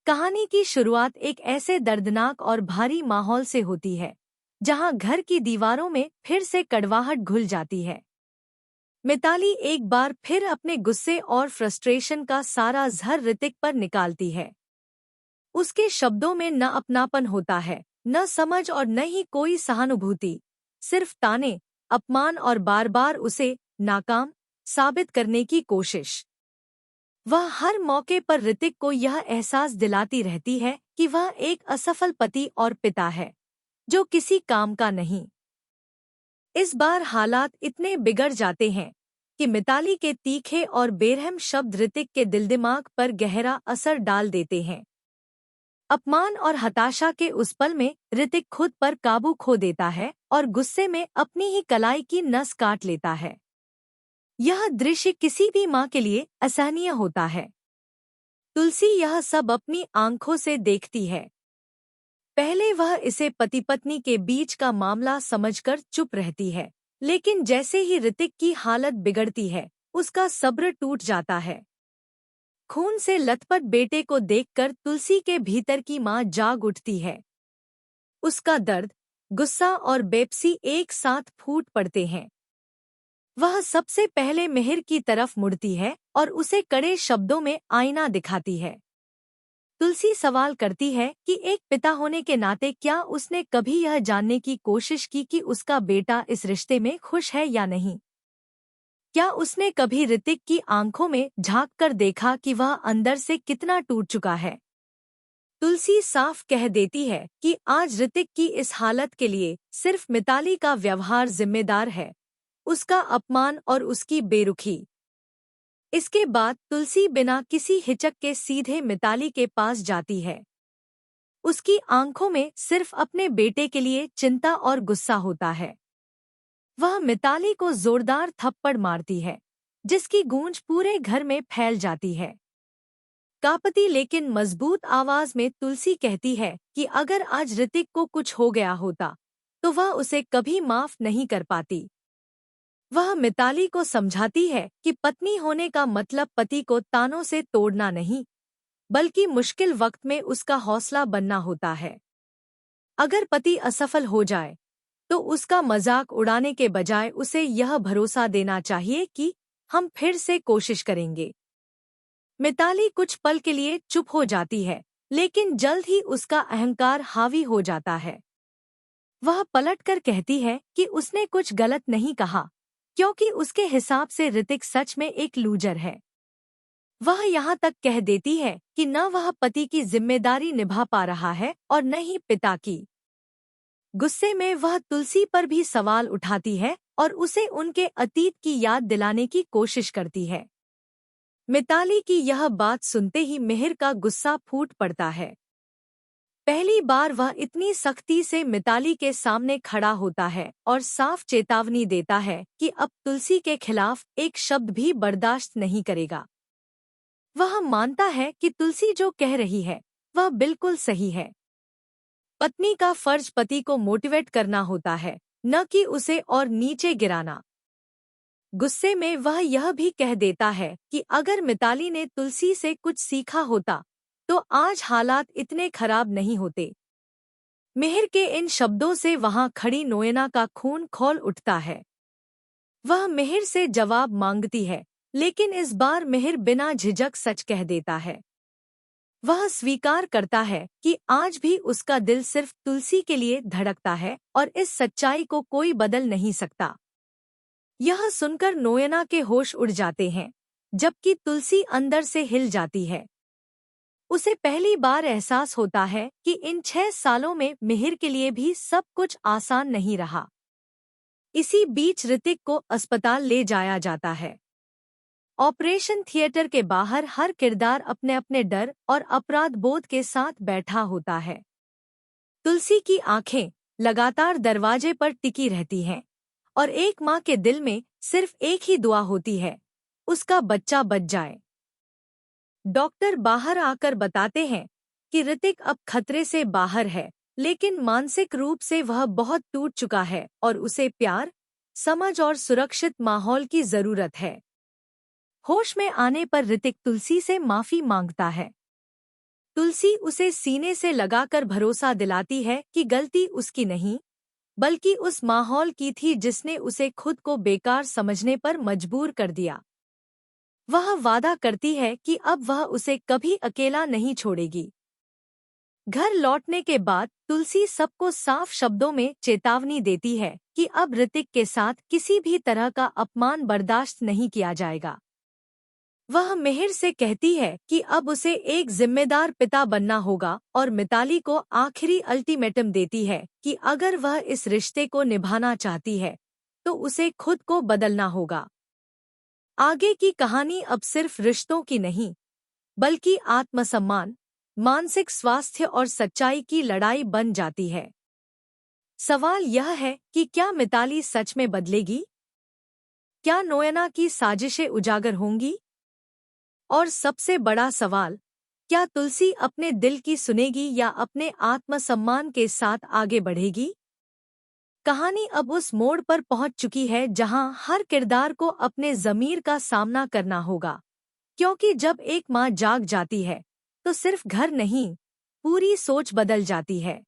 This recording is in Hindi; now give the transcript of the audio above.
कहानी की शुरुआत एक ऐसे दर्दनाक और भारी माहौल से होती है जहां घर की दीवारों में फिर से कड़वाहट घुल जाती है। मिताली एक बार फिर अपने गुस्से और फ्रस्ट्रेशन का सारा ज़हर ऋतिक पर निकालती है। उसके शब्दों में न अपनापन होता है, न समझ और न ही कोई सहानुभूति, सिर्फ ताने, अपमान और बार बार उसे नाकाम साबित करने की कोशिश। वह हर मौके पर ऋतिक को यह एहसास दिलाती रहती है कि वह एक असफल पति और पिता है जो किसी काम का नहीं। इस बार हालात इतने बिगड़ जाते हैं कि मिताली के तीखे और बेरहम शब्द ऋतिक के दिल-दिमाग पर गहरा असर डाल देते हैं। अपमान और हताशा के उस पल में ऋतिक खुद पर काबू खो देता है और गुस्से में अपनी ही कलाई की नस काट लेता है। यह दृश्य किसी भी माँ के लिए असहनीय होता है। तुलसी यह सब अपनी आंखों से देखती है। पहले वह इसे पति पत्नी के बीच का मामला समझकर चुप रहती है, लेकिन जैसे ही ऋतिक की हालत बिगड़ती है, उसका सब्र टूट जाता है। खून से लथपथ बेटे को देखकर तुलसी के भीतर की माँ जाग उठती है। उसका दर्द, गुस्सा और बेबसी एक साथ फूट पड़ते हैं। वह सबसे पहले मिहिर की तरफ मुड़ती है और उसे कड़े शब्दों में आईना दिखाती है। तुलसी सवाल करती है कि एक पिता होने के नाते क्या उसने कभी यह जानने की कोशिश की कि उसका बेटा इस रिश्ते में खुश है या नहीं। क्या उसने कभी ऋतिक की आंखों में झांक कर देखा कि वह अंदर से कितना टूट चुका है। तुलसी साफ कह देती है कि आज ऋतिक की इस हालत के लिए सिर्फ मिताली का व्यवहार जिम्मेदार है, उसका अपमान और उसकी बेरुखी। इसके बाद तुलसी बिना किसी हिचक के सीधे मिताली के पास जाती है। उसकी आंखों में सिर्फ अपने बेटे के लिए चिंता और गुस्सा होता है। वह मिताली को जोरदार थप्पड़ मारती है, जिसकी गूंज पूरे घर में फैल जाती है। कांपती लेकिन मजबूत आवाज में तुलसी कहती है कि अगर आज ऋतिक को कुछ हो गया होता तो वह उसे कभी माफ नहीं कर पाती। वह मिताली को समझाती है कि पत्नी होने का मतलब पति को तानों से तोड़ना नहीं, बल्कि मुश्किल वक्त में उसका हौसला बनना होता है। अगर पति असफल हो जाए तो उसका मजाक उड़ाने के बजाय उसे यह भरोसा देना चाहिए कि हम फिर से कोशिश करेंगे। मिताली कुछ पल के लिए चुप हो जाती है, लेकिन जल्द ही उसका अहंकार हावी हो जाता है। वह पलटकर कहती है कि उसने कुछ गलत नहीं कहा, क्योंकि उसके हिसाब से ऋतिक सच में एक लूजर है। वह यहाँ तक कह देती है कि न वह पति की जिम्मेदारी निभा पा रहा है और न ही पिता की। गुस्से में वह तुलसी पर भी सवाल उठाती है और उसे उनके अतीत की याद दिलाने की कोशिश करती है। मिताली की यह बात सुनते ही मिहिर का गुस्सा फूट पड़ता है। पहली बार वह इतनी सख्ती से मिताली के सामने खड़ा होता है और साफ चेतावनी देता है कि अब तुलसी के खिलाफ एक शब्द भी बर्दाश्त नहीं करेगा। वह मानता है कि तुलसी जो कह रही है वह बिल्कुल सही है। पत्नी का फर्ज पति को मोटिवेट करना होता है, न कि उसे और नीचे गिराना। गुस्से में वह यह भी कह देता है कि अगर मिताली ने तुलसी से कुछ सीखा होता तो आज हालात इतने खराब नहीं होते। मिहिर के इन शब्दों से वहां खड़ी नोएना का खून खौल उठता है। वह मिहिर से जवाब मांगती है, लेकिन इस बार मिहिर बिना झिझक सच कह देता है। वह स्वीकार करता है कि आज भी उसका दिल सिर्फ तुलसी के लिए धड़कता है और इस सच्चाई को कोई बदल नहीं सकता। यह सुनकर नोएना के होश उड़ जाते हैं, जबकि तुलसी अंदर से हिल जाती है। उसे पहली बार एहसास होता है कि इन 6 सालों में मिहिर के लिए भी सब कुछ आसान नहीं रहा। इसी बीच ऋतिक को अस्पताल ले जाया जाता है। ऑपरेशन थिएटर के बाहर हर किरदार अपने अपने डर और अपराध बोध के साथ बैठा होता है। तुलसी की आंखें लगातार दरवाजे पर टिकी रहती हैं और एक माँ के दिल में सिर्फ एक ही दुआ होती है, उसका बच्चा बच जाए। डॉक्टर बाहर आकर बताते हैं कि ऋतिक अब खतरे से बाहर है, लेकिन मानसिक रूप से वह बहुत टूट चुका है और उसे प्यार, समझ और सुरक्षित माहौल की जरूरत है। होश में आने पर ऋतिक तुलसी से माफी मांगता है। तुलसी उसे सीने से लगाकर भरोसा दिलाती है कि गलती उसकी नहीं, बल्कि उस माहौल की थी जिसने उसे खुद को बेकार समझने पर मजबूर कर दिया। वह वादा करती है कि अब वह उसे कभी अकेला नहीं छोड़ेगी। घर लौटने के बाद तुलसी सबको साफ शब्दों में चेतावनी देती है कि अब ऋतिक के साथ किसी भी तरह का अपमान बर्दाश्त नहीं किया जाएगा। वह मिहिर से कहती है कि अब उसे एक जिम्मेदार पिता बनना होगा और मिताली को आखिरी अल्टीमेटम देती है कि अगर वह इस रिश्ते को निभाना चाहती है तो उसे खुद को बदलना होगा। आगे की कहानी अब सिर्फ रिश्तों की नहीं, बल्कि आत्मसम्मान, मानसिक स्वास्थ्य और सच्चाई की लड़ाई बन जाती है। सवाल यह है कि क्या मिताली सच में बदलेगी? क्या नोयना की साजिशें उजागर होंगी? और सबसे बड़ा सवाल, क्या तुलसी अपने दिल की सुनेगी या अपने आत्मसम्मान के साथ आगे बढ़ेगी? कहानी अब उस मोड़ पर पहुंच चुकी है जहां हर किरदार को अपने ज़मीर का सामना करना होगा, क्योंकि जब एक माँ जाग जाती है तो सिर्फ घर नहीं, पूरी सोच बदल जाती है।